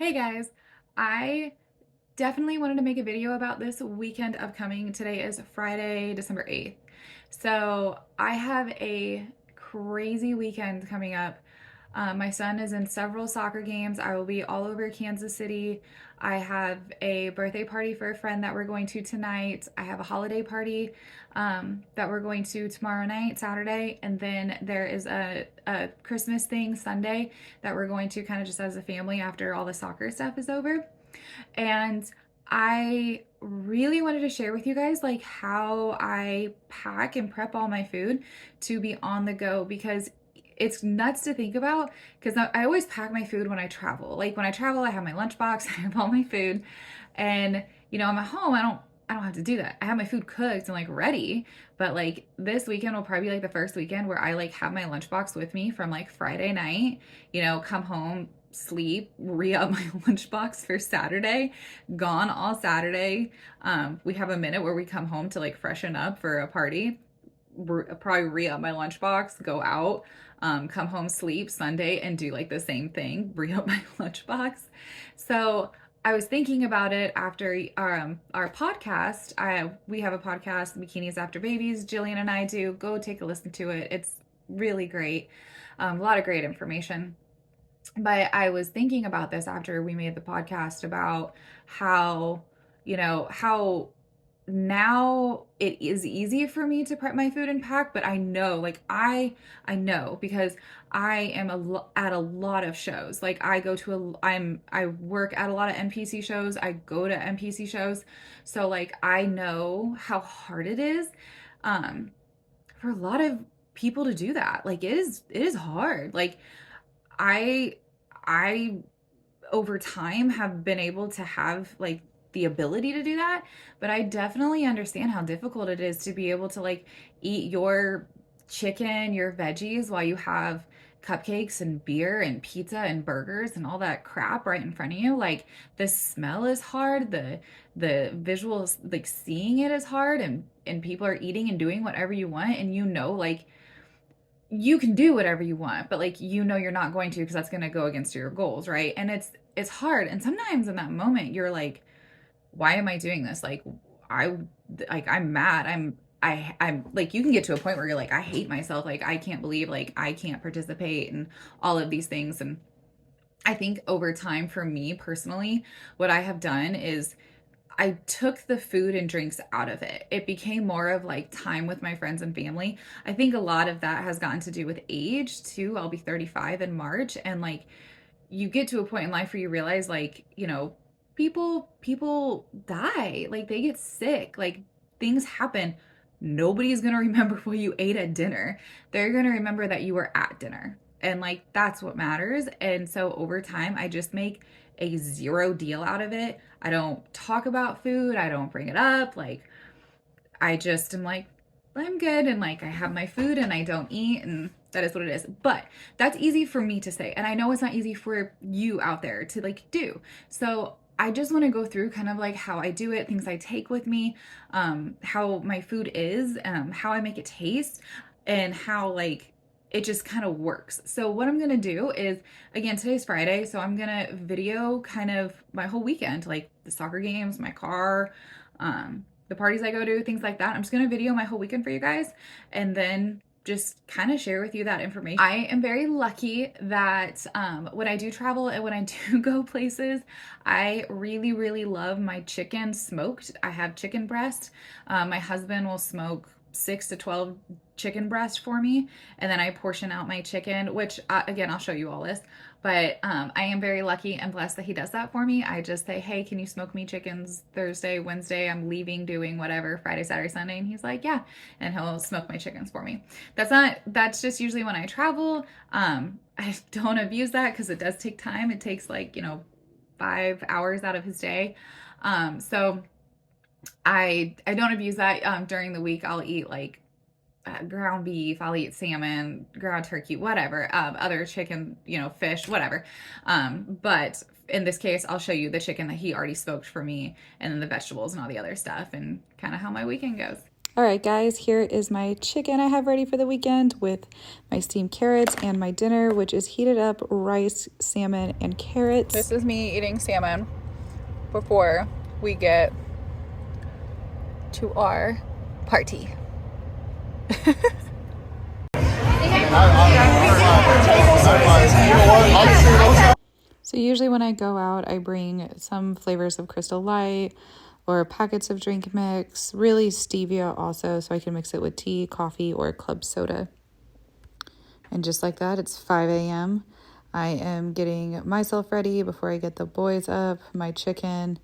Hey guys, I definitely wanted to make a video about this weekend upcoming. Today is Friday, December 8th. So I have a crazy weekend coming up. My son is in several soccer games. I will be all over Kansas City. I have a birthday party for a friend that we're going to tonight. I have a holiday party that we're going to tomorrow night, Saturday. And then there is a Christmas thing Sunday that we're going to kind of just as a family after all the soccer stuff is over. And I really wanted to share with you guys like how I pack and prep all my food to be on the go because it's nuts to think about because I always pack my food when I travel. Like when I travel, I have my lunchbox, I have all my food, and I'm at home. I don't have to do that. I have my food cooked and like ready. But like this weekend will probably be like the first weekend where I like have my lunchbox with me from like Friday night, come home, sleep, re-up my lunchbox for Saturday, gone all Saturday. We have a minute where we come home to like freshen up for a party, probably re-up my lunchbox, go out, come home, sleep Sunday, and do like the same thing, re-up my lunchbox. So I was thinking about it after our podcast. We have a podcast, Bikinis After Babies. Jillian and I do. Go take a listen to it. It's really great. A lot of great information. But I was thinking about this after we made the podcast about how, how now it is easy for me to prep my food and pack, but I know, like I know because I am at a lot of shows. Like I work at a lot of NPC shows. I go to NPC shows. So like I know how hard it is for a lot of people to do that. Like it is hard. Like I I over time have been able to have like the ability to do that, but I definitely understand how difficult it is to be able to like eat your chicken, your veggies while you have cupcakes and beer and pizza and burgers and all that crap right in front of you. Like the smell is hard, the visuals, like seeing it is hard, and people are eating and doing whatever you want, and like you can do whatever you want, but like you're not going to because that's going to go against your goals, right? And it's hard. And sometimes in that moment you're like, why am I doing this? I I'm mad. I'm like, you can get to a point where you're like, I hate myself. Like I can't believe like I can't participate in all of these things. And I think over time for me personally, what I have done is I took the food and drinks out of it. It became more of like time with my friends and family. I think a lot of that has gotten to do with age too. I'll be 35 in March, and like you get to a point in life where you realize like, people die, like they get sick, like things happen. Nobody's going to remember what you ate at dinner. They're going to remember that you were at dinner. And like that's what matters. And so over time I just make a zero deal out of it. I don't talk about food. I don't bring it up. Like I just am like, I'm good. And like I have my food and I don't eat, and that is what it is. But that's easy for me to say. And I know it's not easy for you out there to like do. So I just want to go through kind of like how I do it, things I take with me, how my food is, how I make it taste, and how like it just kind of works. So what I'm going to do is, again, today's Friday, so I'm going to video kind of my whole weekend, like the soccer games, my car, the parties I go to, things like that. I'm just going to video my whole weekend for you guys and then just kind of share with you that information. I am very lucky that when I do travel and when I do go places, I really, really love my chicken smoked. I have chicken breast. My husband will smoke 6 to 12 chicken breast for me, and then I portion out my chicken, which again, I'll show you all this, but I am very lucky and blessed that he does that for me. I just say, hey, can you smoke me chickens Thursday, Wednesday? I'm leaving, doing whatever, Friday, Saturday, Sunday. And he's like, yeah. And he'll smoke my chickens for me. That's just usually when I travel. I don't abuse that because it does take time. It takes like, 5 hours out of his day. So I don't abuse that. During the week, I'll eat like ground beef, I'll eat salmon, ground turkey, whatever, other chicken, fish, whatever. But in this case, I'll show you the chicken that he already smoked for me, and then the vegetables and all the other stuff, and kind of how my weekend goes. All right, guys, here is my chicken I have ready for the weekend with my steamed carrots and my dinner, which is heated up rice, salmon, and carrots. This is me eating salmon before we get to our party. So usually when I go out, I bring some flavors of Crystal Light or packets of drink mix, really stevia also, so I can mix it with tea, coffee, or club soda. And just like that, it's 5 a.m. I am getting myself ready before I get the boys up, my chicken,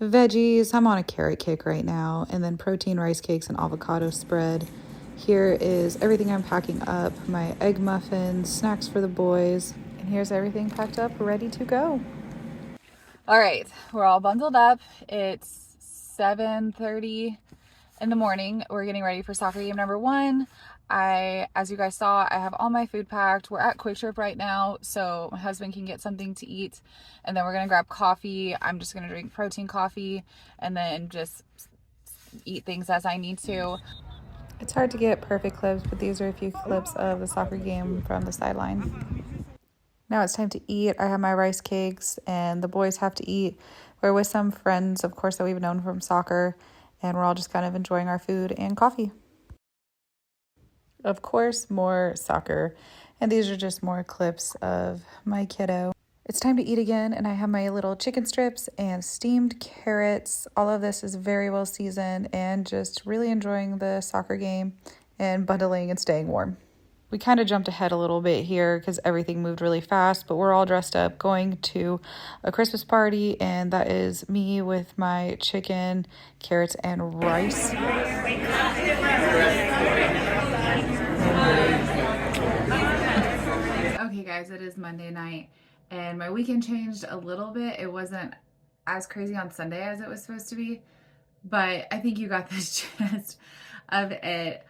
veggies. I'm on a carrot kick right now, and then protein rice cakes and avocado spread. Here is everything I'm packing up, my egg muffins, snacks for the boys, and here's everything packed up, ready to go. All right, we're all bundled up. It's 7:30 in the morning. We're getting ready for soccer game number 1. As you guys saw, I have all my food packed. We're at Quick Trip right now, so my husband can get something to eat, and then we're gonna grab coffee. I'm just gonna drink protein coffee and then just eat things as I need to. It's hard to get perfect clips, but these are a few clips of the soccer game from the sideline. Now it's time to eat. I have my rice cakes and the boys have to eat. We're with some friends, of course, that we've known from soccer, and we're all just kind of enjoying our food and coffee. Of course, more soccer. And these are just more clips of my kiddo. It's time to eat again, and I have my little chicken strips and steamed carrots. All of this is very well seasoned and just really enjoying the soccer game and bundling and staying warm. We kind of jumped ahead a little bit here because everything moved really fast, but we're all dressed up going to a Christmas party, and that is me with my chicken, carrots, and rice. Okay, guys, it is Monday night, and my weekend changed a little bit. It wasn't as crazy on Sunday as it was supposed to be, but I think you got the gist of it.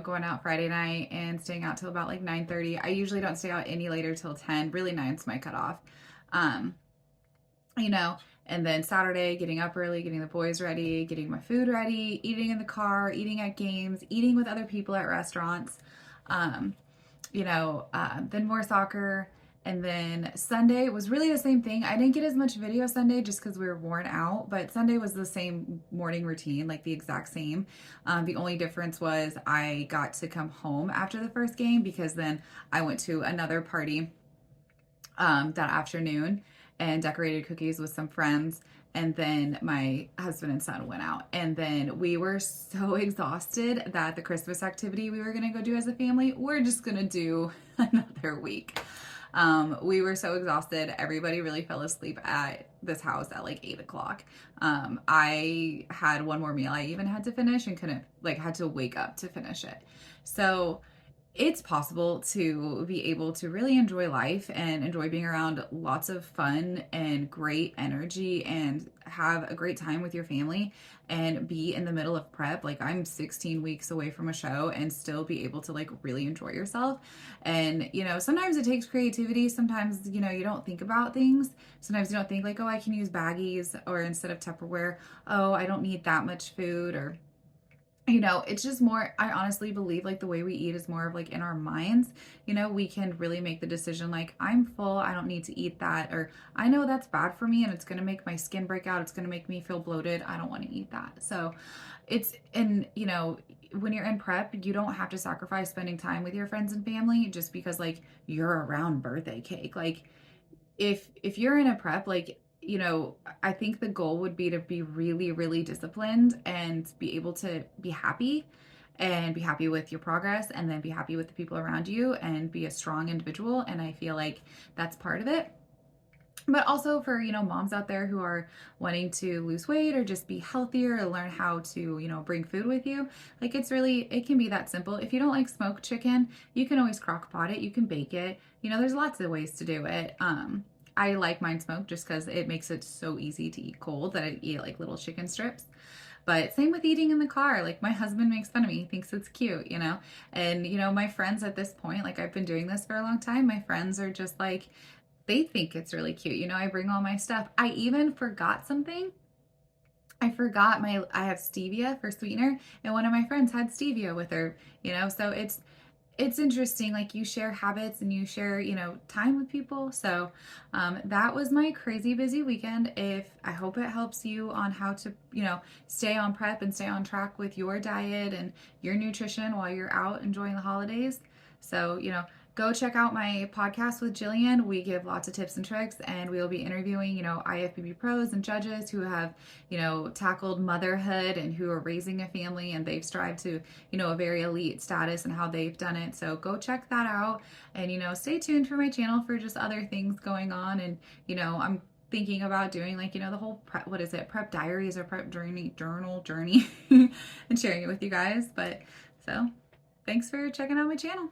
Going out Friday night and staying out till about like 9:30. I usually don't stay out any later till 10. Really 9's my cutoff. And then Saturday, getting up early, getting the boys ready, getting my food ready, eating in the car, eating at games, eating with other people at restaurants. Then more soccer. And then Sunday was really the same thing. I didn't get as much video Sunday just because we were worn out, but Sunday was the same morning routine, like the exact same. The only difference was I got to come home after the first game because then I went to another party that afternoon and decorated cookies with some friends. And then my husband and son went out. And then we were so exhausted that the Christmas activity we were going to go do as a family, we're just going to do another week. We were so exhausted. Everybody really fell asleep at this house at like 8 o'clock. I had one more meal I even had to finish and had to wake up to finish it. So it's possible to be able to really enjoy life and enjoy being around lots of fun and great energy and have a great time with your family and be in the middle of prep. Like, I'm 16 weeks away from a show and still be able to like really enjoy yourself. And, sometimes it takes creativity. Sometimes, you don't think about things. Sometimes you don't think like, oh, I can use baggies, or instead of Tupperware, oh, I don't need that much food, or it's just more, I honestly believe like the way we eat is more of like in our minds. We can really make the decision like, I'm full, I don't need to eat that, or I know that's bad for me and it's going to make my skin break out, it's going to make me feel bloated, I don't want to eat that. So when you're in prep, you don't have to sacrifice spending time with your friends and family just because like you're around birthday cake. Like, if you're in a prep, like, I think the goal would be to be really, really disciplined and be able to be happy with your progress, and then be happy with the people around you and be a strong individual. And I feel like that's part of it. But also for, moms out there who are wanting to lose weight or just be healthier or learn how to, bring food with you. Like, it can be that simple. If you don't like smoked chicken, you can always crock pot it. You can bake it. There's lots of ways to do it. I like mine smoked just because it makes it so easy to eat cold that I eat like little chicken strips. But same with eating in the car. Like, my husband makes fun of me. He thinks it's cute, And, my friends at this point, like, I've been doing this for a long time. My friends are just like, they think it's really cute. I bring all my stuff. I even forgot something I forgot I have stevia for sweetener, and one of my friends had stevia with her, so it's interesting, like you share habits and you share time with people. So that was my crazy busy weekend. If I hope it helps you on how to stay on prep and stay on track with your diet and your nutrition while you're out enjoying the holidays. So go check out my podcast with Jillian. We give lots of tips and tricks, and we'll be interviewing IFBB pros and judges who have tackled motherhood and who are raising a family, and they've strived to a very elite status and how they've done it. So go check that out, and stay tuned for my channel for just other things going on. And I'm thinking about doing like the whole prep, what is it, prep diaries or prep journey and sharing it with you guys. But so thanks for checking out my channel.